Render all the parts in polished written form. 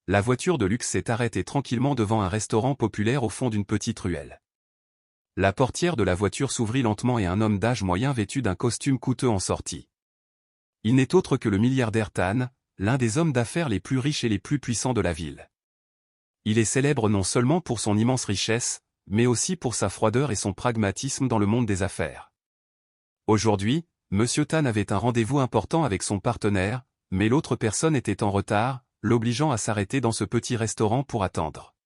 la voiture de luxe s'est arrêtée tranquillement devant un restaurant populaire au fond d'une petite ruelle. La portière de la voiture s'ouvrit lentement et un homme d'âge moyen vêtu d'un costume coûteux en sortit. Il n'est autre que le milliardaire Tan, l'un des hommes d'affaires les plus riches et les plus puissants de la ville. Il est célèbre non seulement pour son immense richesse, mais aussi pour sa froideur et son pragmatisme dans le monde des affaires. Aujourd'hui, Monsieur Tan avait un rendez-vous important avec son partenaire, mais l'autre personne était en retard, l'obligeant à s'arrêter dans ce petit restaurant pour attendre.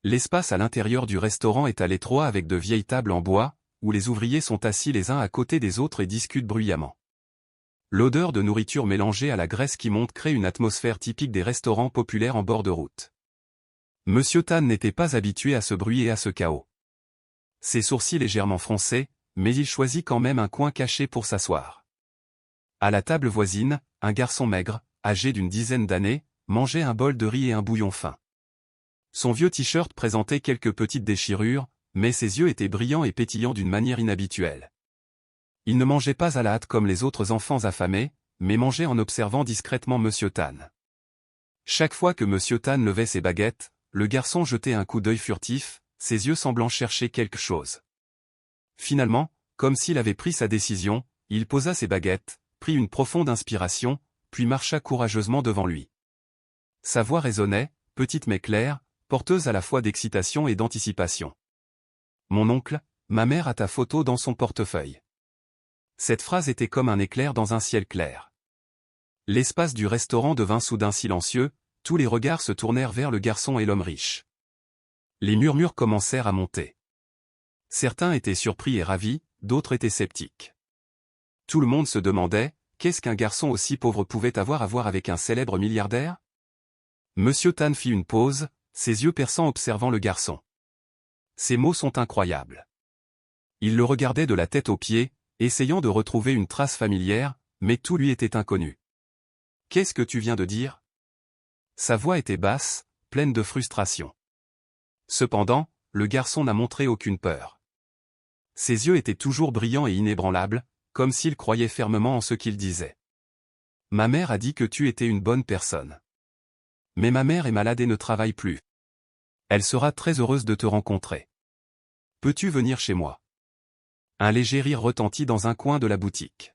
L'espace à l'intérieur du restaurant est à l'étroit avec de vieilles tables en bois, où les ouvriers sont assis les uns à côté des autres et discutent bruyamment. L'odeur de nourriture mélangée à la graisse qui monte crée une atmosphère typique des restaurants populaires en bord de route. Monsieur Tan n'était pas habitué à ce bruit et à ce chaos. Ses sourcils légèrement froncés, mais il choisit quand même un coin caché pour s'asseoir. À la table voisine, un garçon maigre, âgé d'une dizaine d'années, mangeait un bol de riz et un bouillon fin. Son vieux t-shirt présentait quelques petites déchirures, mais ses yeux étaient brillants et pétillants d'une manière inhabituelle. Il ne mangeait pas à la hâte comme les autres enfants affamés, mais mangeait en observant discrètement Monsieur Tan. Chaque fois que Monsieur Tan levait ses baguettes, le garçon jetait un coup d'œil furtif, ses yeux semblant chercher quelque chose. Finalement, comme s'il avait pris sa décision, il posa ses baguettes, prit une profonde inspiration, puis marcha courageusement devant lui. Sa voix résonnait, petite mais claire, porteuse à la fois d'excitation et d'anticipation. « Mon oncle, ma mère a ta photo dans son portefeuille. » Cette phrase était comme un éclair dans un ciel clair. L'espace du restaurant devint soudain silencieux, tous les regards se tournèrent vers le garçon et l'homme riche. Les murmures commencèrent à monter. Certains étaient surpris et ravis, d'autres étaient sceptiques. Tout le monde se demandait, qu'est-ce qu'un garçon aussi pauvre pouvait avoir à voir avec un célèbre milliardaire? Monsieur Tan fit une pause, ses yeux perçants observant le garçon. Ces mots sont incroyables. Il le regardait de la tête aux pieds, essayant de retrouver une trace familière, mais tout lui était inconnu. « Qu'est-ce que tu viens de dire ?» Sa voix était basse, pleine de frustration. Cependant, le garçon n'a montré aucune peur. Ses yeux étaient toujours brillants et inébranlables, comme s'il croyait fermement en ce qu'il disait. « Ma mère a dit que tu étais une bonne personne. Mais ma mère est malade et ne travaille plus. Elle sera très heureuse de te rencontrer. Peux-tu venir chez moi ?» Un léger rire retentit dans un coin de la boutique.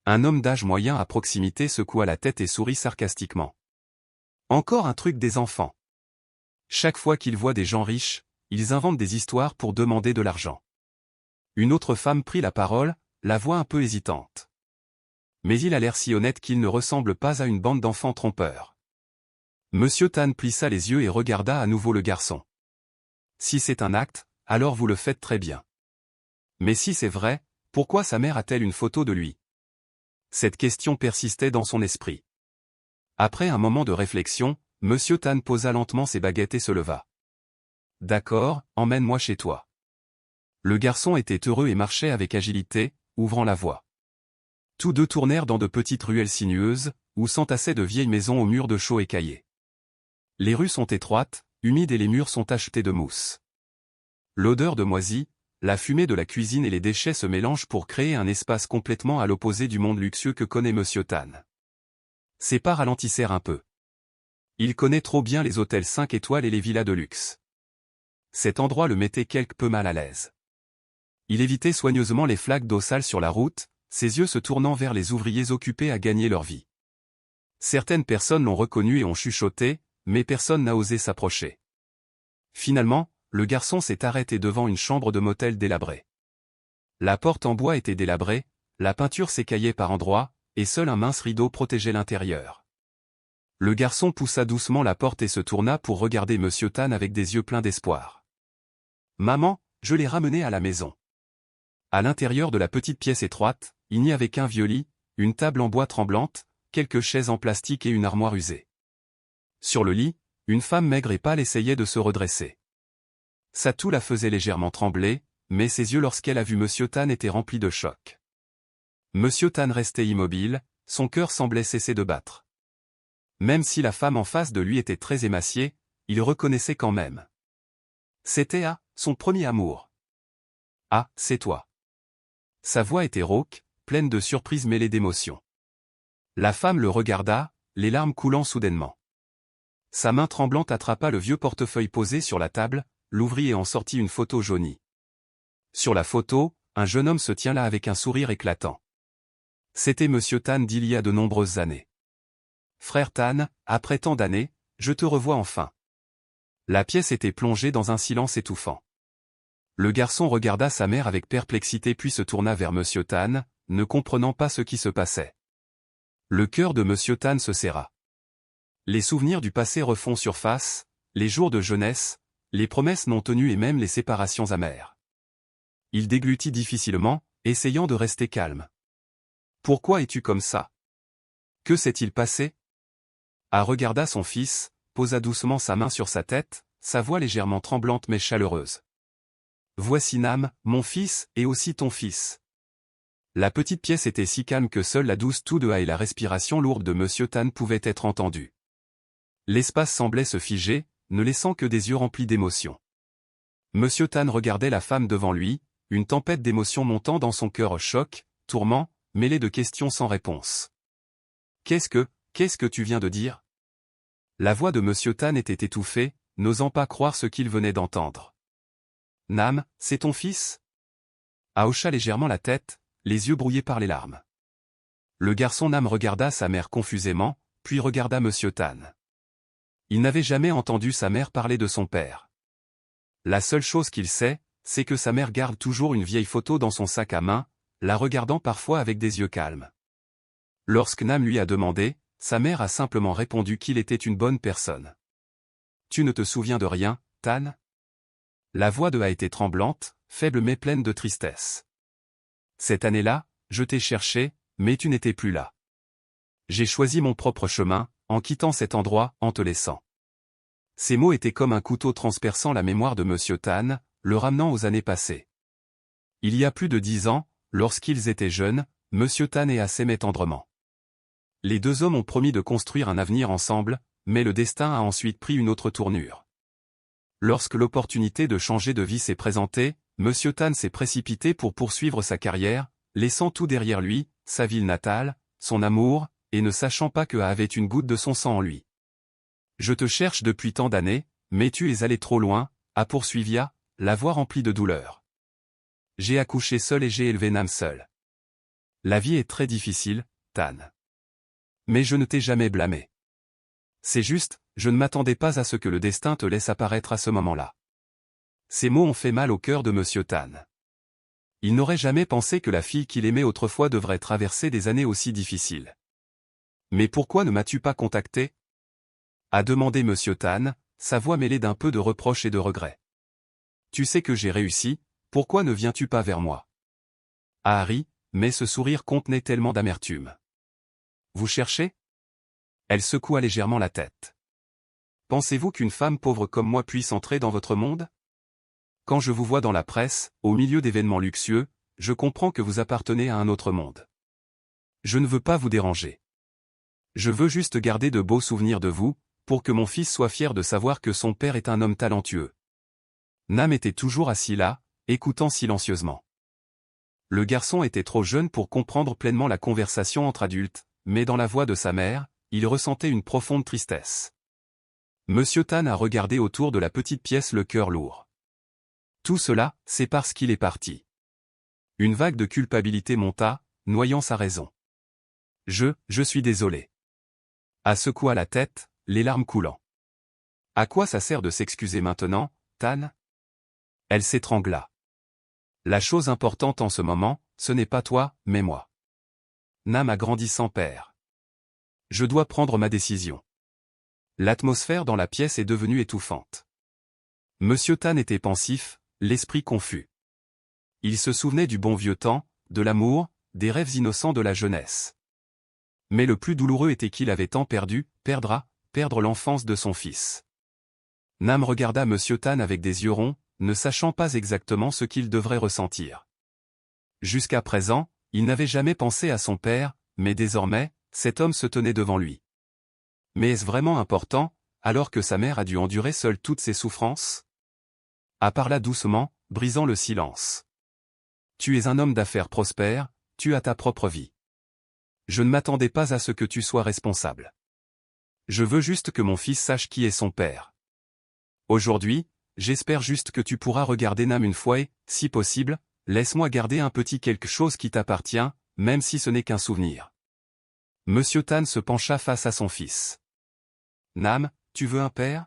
Un homme d'âge moyen à proximité secoua la tête et sourit sarcastiquement. Encore un truc des enfants. Chaque fois qu'ils voient des gens riches, ils inventent des histoires pour demander de l'argent. Une autre femme prit la parole, la voix un peu hésitante. Mais il a l'air si honnête qu'il ne ressemble pas à une bande d'enfants trompeurs. Monsieur Tan plissa les yeux et regarda à nouveau le garçon. Si c'est un acte, alors vous le faites très bien. Mais si c'est vrai, pourquoi sa mère a-t-elle une photo de lui? Cette question persistait dans son esprit. Après un moment de réflexion, Monsieur Tan posa lentement ses baguettes et se leva. « D'accord, emmène-moi chez toi. » Le garçon était heureux et marchait avec agilité, ouvrant la voie. Tous deux tournèrent dans de petites ruelles sinueuses, où s'entassaient de vieilles maisons aux murs de chaux écaillés. Les rues sont étroites, humides et les murs sont tachetés de mousse. L'odeur de moisi, la fumée de la cuisine et les déchets se mélangent pour créer un espace complètement à l'opposé du monde luxueux que connaît Monsieur Tan. Ses pas ralentissèrent un peu. Il connaît trop bien les hôtels 5 étoiles et les villas de luxe. Cet endroit le mettait quelque peu mal à l'aise. Il évitait soigneusement les flaques d'eau sale sur la route, ses yeux se tournant vers les ouvriers occupés à gagner leur vie. Certaines personnes l'ont reconnu et ont chuchoté, mais personne n'a osé s'approcher. Finalement, le garçon s'est arrêté devant une chambre de motel délabrée. La porte en bois était délabrée, la peinture s'écaillait par endroits, et seul un mince rideau protégeait l'intérieur. Le garçon poussa doucement la porte et se tourna pour regarder Monsieur Tan avec des yeux pleins d'espoir. « Maman, je l'ai ramené à la maison. » À l'intérieur de la petite pièce étroite, il n'y avait qu'un vieux lit, une table en bois tremblante, quelques chaises en plastique et une armoire usée. Sur le lit, une femme maigre et pâle essayait de se redresser. Sa toux la faisait légèrement trembler, mais ses yeux lorsqu'elle a vu Monsieur Tan étaient remplis de choc. Monsieur Tan restait immobile, son cœur semblait cesser de battre. Même si la femme en face de lui était très émaciée, il reconnaissait quand même. C'était son premier amour. « Ah, c'est toi. » Sa voix était rauque, pleine de surprise mêlée d'émotion. La femme le regarda, les larmes coulant soudainement. Sa main tremblante attrapa le vieux portefeuille posé sur la table, l'ouvrit et en sortit une photo jaunie. Sur la photo, un jeune homme se tient là avec un sourire éclatant. C'était Monsieur Tan d'il y a de nombreuses années. Frère Tan, après tant d'années, je te revois enfin. La pièce était plongée dans un silence étouffant. Le garçon regarda sa mère avec perplexité puis se tourna vers Monsieur Tan, ne comprenant pas ce qui se passait. Le cœur de Monsieur Tan se serra. Les souvenirs du passé refont surface, les jours de jeunesse, les promesses non tenues et même les séparations amères. Il déglutit difficilement, essayant de rester calme. Pourquoi es-tu comme ça? Que s'est-il passé? A regarda son fils, posa doucement sa main sur sa tête, sa voix légèrement tremblante mais chaleureuse. Voici Nam, mon fils, et aussi ton fils. La petite pièce était si calme que seule la douce toux de Ha et la respiration lourde de Monsieur Tan pouvaient être entendues. L'espace semblait se figer, ne laissant que des yeux remplis d'émotion. Monsieur Tan regardait la femme devant lui, une tempête d'émotions montant dans son cœur choc, tourment, mêlé de questions sans réponse. Qu'est-ce que tu viens de dire? La voix de Monsieur Tan était étouffée, n'osant pas croire ce qu'il venait d'entendre. Nam, c'est ton fils? Ha hocha légèrement la tête, les yeux brouillés par les larmes. Le garçon Nam regarda sa mère confusément, puis regarda Monsieur Tan. Il n'avait jamais entendu sa mère parler de son père. La seule chose qu'il sait, c'est que sa mère garde toujours une vieille photo dans son sac à main, la regardant parfois avec des yeux calmes. Lorsque Nam lui a demandé, sa mère a simplement répondu qu'il était une bonne personne. Tu ne te souviens de rien, Tan? La voix de Ha était tremblante, faible mais pleine de tristesse. Cette année-là, je t'ai cherché, mais tu n'étais plus là. J'ai choisi mon propre chemin, en quittant cet endroit, en te laissant. Ces mots étaient comme un couteau transperçant la mémoire de Monsieur Tan, le ramenant aux années passées. Il y a plus de 10 ans, lorsqu'ils étaient jeunes, Monsieur Tan et Ha s'aimaient tendrement. Les deux hommes ont promis de construire un avenir ensemble, mais le destin a ensuite pris une autre tournure. Lorsque l'opportunité de changer de vie s'est présentée, Monsieur Tan s'est précipité pour poursuivre sa carrière, laissant tout derrière lui, sa ville natale, son amour, et ne sachant pas que Ha avait une goutte de son sang en lui. Je te cherche depuis tant d'années, mais tu es allé trop loin, a poursuivi Ha, la voix remplie de douleur. J'ai accouché seul et j'ai élevé Nam seul. La vie est très difficile, Tan. Mais je ne t'ai jamais blâmé. C'est juste, je ne m'attendais pas à ce que le destin te laisse apparaître à ce moment-là. Ces mots ont fait mal au cœur de Monsieur Tan. Il n'aurait jamais pensé que la fille qu'il aimait autrefois devrait traverser des années aussi difficiles. Mais pourquoi ne m'as-tu pas contacté? A demandé Monsieur Tan, sa voix mêlée d'un peu de reproche et de regret. Tu sais que j'ai réussi, pourquoi ne viens-tu pas vers moi? Ha ri, mais ce sourire contenait tellement d'amertume. Vous cherchez? Elle secoua légèrement la tête. Pensez-vous qu'une femme pauvre comme moi puisse entrer dans votre monde? Quand je vous vois dans la presse, au milieu d'événements luxueux, je comprends que vous appartenez à un autre monde. Je ne veux pas vous déranger. Je veux juste garder de beaux souvenirs de vous, pour que mon fils soit fier de savoir que son père est un homme talentueux. Nam était toujours assis là, écoutant silencieusement. Le garçon était trop jeune pour comprendre pleinement la conversation entre adultes, mais dans la voix de sa mère, il ressentait une profonde tristesse. Monsieur Tan a regardé autour de la petite pièce le cœur lourd. Tout cela, c'est parce qu'il est parti. Une vague de culpabilité monta, noyant sa raison. Je suis désolé. Ha secoua la tête, les larmes coulant. À quoi ça sert de s'excuser maintenant, Tan? Elle s'étrangla. La chose importante en ce moment, ce n'est pas toi, mais moi. Nam a grandi sans père. Je dois prendre ma décision. L'atmosphère dans la pièce est devenue étouffante. Monsieur Tan était pensif, l'esprit confus. Il se souvenait du bon vieux temps, de l'amour, des rêves innocents de la jeunesse. Mais le plus douloureux était qu'il avait tant perdre l'enfance de son fils. Nam regarda Monsieur Tan avec des yeux ronds, ne sachant pas exactement ce qu'il devrait ressentir. Jusqu'à présent, il n'avait jamais pensé à son père, mais désormais, cet homme se tenait devant lui. Mais est-ce vraiment important, alors que sa mère a dû endurer seule toutes ses souffrances? Ha parla doucement, brisant le silence. Tu es un homme d'affaires prospère, tu as ta propre vie. Je ne m'attendais pas à ce que tu sois responsable. Je veux juste que mon fils sache qui est son père. Aujourd'hui, j'espère juste que tu pourras regarder Nam une fois et, si possible, laisse-moi garder un petit quelque chose qui t'appartient, même si ce n'est qu'un souvenir. Monsieur Tan se pencha face à son fils. Nam, tu veux un père?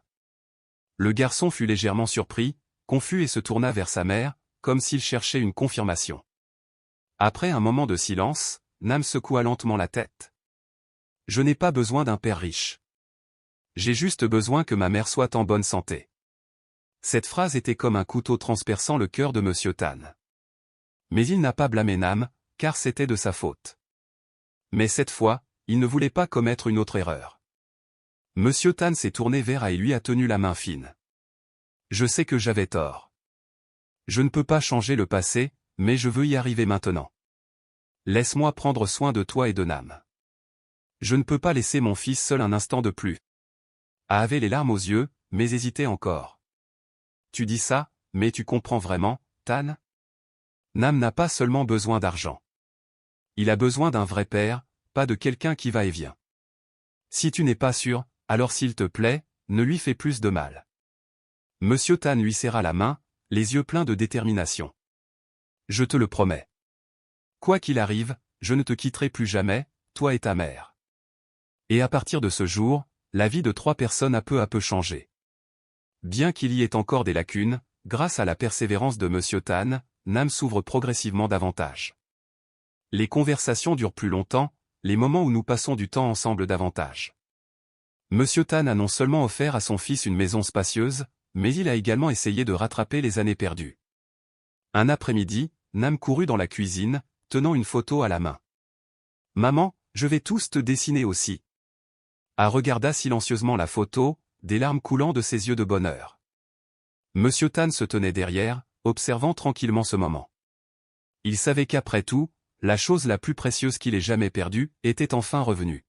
Le garçon fut légèrement surpris, confus et se tourna vers sa mère, comme s'il cherchait une confirmation. Après un moment de silence, Nam secoua lentement la tête. Je n'ai pas besoin d'un père riche. J'ai juste besoin que ma mère soit en bonne santé. Cette phrase était comme un couteau transperçant le cœur de Monsieur Tan. Mais il n'a pas blâmé Nam, car c'était de sa faute. Mais cette fois, il ne voulait pas commettre une autre erreur. Monsieur Tan s'est tourné vers elle et lui a tenu la main fine. Je sais que j'avais tort. Je ne peux pas changer le passé, mais je veux y arriver maintenant. Laisse-moi prendre soin de toi et de Nam. Je ne peux pas laisser mon fils seul un instant de plus. A avait les larmes aux yeux, mais hésitait encore. Tu dis ça, mais tu comprends vraiment, Tan? Nam n'a pas seulement besoin d'argent. Il a besoin d'un vrai père, pas de quelqu'un qui va et vient. Si tu n'es pas sûr, alors s'il te plaît, ne lui fais plus de mal. Monsieur Tan lui serra la main, les yeux pleins de détermination. Je te le promets. Quoi qu'il arrive, je ne te quitterai plus jamais, toi et ta mère. Et à partir de ce jour, la vie de 3 personnes a peu à peu changé. Bien qu'il y ait encore des lacunes, grâce à la persévérance de Monsieur Tan, Nam s'ouvre progressivement davantage. Les conversations durent plus longtemps, les moments où nous passons du temps ensemble davantage. Monsieur Tan a non seulement offert à son fils une maison spacieuse, mais il a également essayé de rattraper les années perdues. Un après-midi, Nam courut dans la cuisine, tenant une photo à la main. « Maman, je vais tous te dessiner aussi. » A regarda silencieusement la photo, des larmes coulant de ses yeux de bonheur. Monsieur Tan se tenait derrière, observant tranquillement ce moment. Il savait qu'après tout, la chose la plus précieuse qu'il ait jamais perdue, était enfin revenue.